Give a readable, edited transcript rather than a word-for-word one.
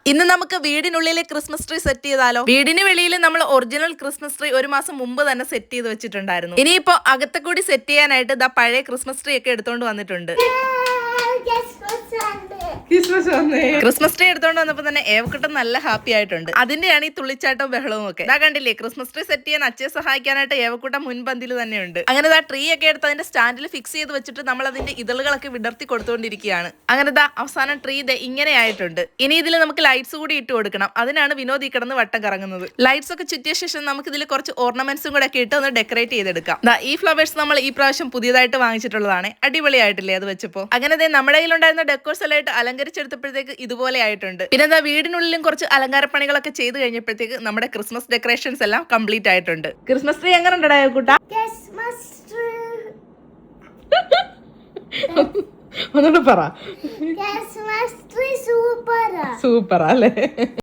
ഇന്ന് നമുക്ക് വീടിനുള്ളിലെ Christmas tree set ചെയ്താലോ? വീടിന് വെളിയിൽ നമ്മൾ ഒറിജിനൽ ക്രിസ്മസ് ട്രീ ഒരു മാസം മുമ്പ് തന്നെ സെറ്റ് ചെയ്ത് വെച്ചിട്ടുണ്ടായിരുന്നു. ഇനിയിപ്പോ അകത്തെ കൂടി സെറ്റ് ചെയ്യാനായിട്ട് ഇതാ പഴയ ക്രിസ്മസ് ട്രീ ഒക്കെ എടുത്തോണ്ട് വന്നിട്ടുണ്ട്. ക്രിസ്മസ് ട്രീ എടുത്തോണ്ട് വന്നപ്പോ തന്നെ ഏവക്കുട്ടൻ നല്ല ഹാപ്പി ആയിട്ടുണ്ട്. അതിന്റെയാണ് ഈ തുള്ളിച്ചാട്ടവും ബഹളവും ഒക്കെ. ഇതാ കണ്ടില്ലേ, ക്രിസ്മസ് ട്രീ സെറ്റ് ചെയ്യാൻ അച്ഛയെ സഹായിക്കാനായിട്ട് ഏവക്കുട്ടൻ മുൻപന്തിൽ തന്നെയുണ്ട്. അങ്ങനെ ആ ട്രീ ഒക്കെ എടുത്ത് അതിന്റെ സ്റ്റാൻഡിൽ ഫിക്സ് ചെയ്ത് വെച്ചിട്ട് നമ്മൾ അതിന്റെ ഇതളുകളൊക്കെ വിടർത്തി കൊടുത്തുകൊണ്ടിരിക്കുകയാണ്. അങ്ങനെ അവസാനം ട്രീ ഇങ്ങനെ ആയിട്ടുണ്ട്. ഇനി ഇതിൽ നമുക്ക് ലൈറ്റ്സ് കൂടി ഇട്ട് കൊടുക്കണം. അതിനാണ് വിനോദ് ഈ കിടന്ന് വട്ടം കറങ്ങുന്നത്. ലൈറ്റ്സ് ഒക്കെ ചുറ്റിയ ശേഷം നമുക്ക് ഇതിൽ കുറച്ച് ഓർണമെന്റ്സും കൂടെ ഒക്കെ ഇട്ട് ഒന്ന് ഡെക്കറേറ്റ് ചെയ്തെടുക്കാം. ഈ ഫ്ലവേഴ്സ് നമ്മൾ ഈ പ്രാവശ്യം പുതിയതായിട്ട് വാങ്ങിച്ചിട്ടുള്ളതാണ്. അടിപൊളിയായിട്ടില്ലേ അത് വെച്ചപ്പോ? അങ്ങനെ നമ്മുടെ കയ്യിലുണ്ടായിരുന്ന ഡെക്കോർസ് എല്ലാം ആയിട്ട് അലങ്കരിച്ചെടുത്തപ്പോഴത്തേക്ക് ഇതുപോലെ ആയിട്ടുണ്ട്. പിന്നെ വീടിനുള്ളിലും കുറച്ച് അലങ്കാരപ്പണികളൊക്കെ ചെയ്ത് കഴിഞ്ഞപ്പോഴത്തേക്ക് നമ്മുടെ ക്രിസ്മസ് ഡെക്കറേഷൻസ് എല്ലാം കംപ്ലീറ്റ് ആയിട്ടുണ്ട്. ക്രിസ്മസ് ട്രീ എങ്ങനെ ഉണ്ടായ കൂട്ടാ? ഒന്നുകൂടെ പറ. സൂപ്പറാ അല്ലേ?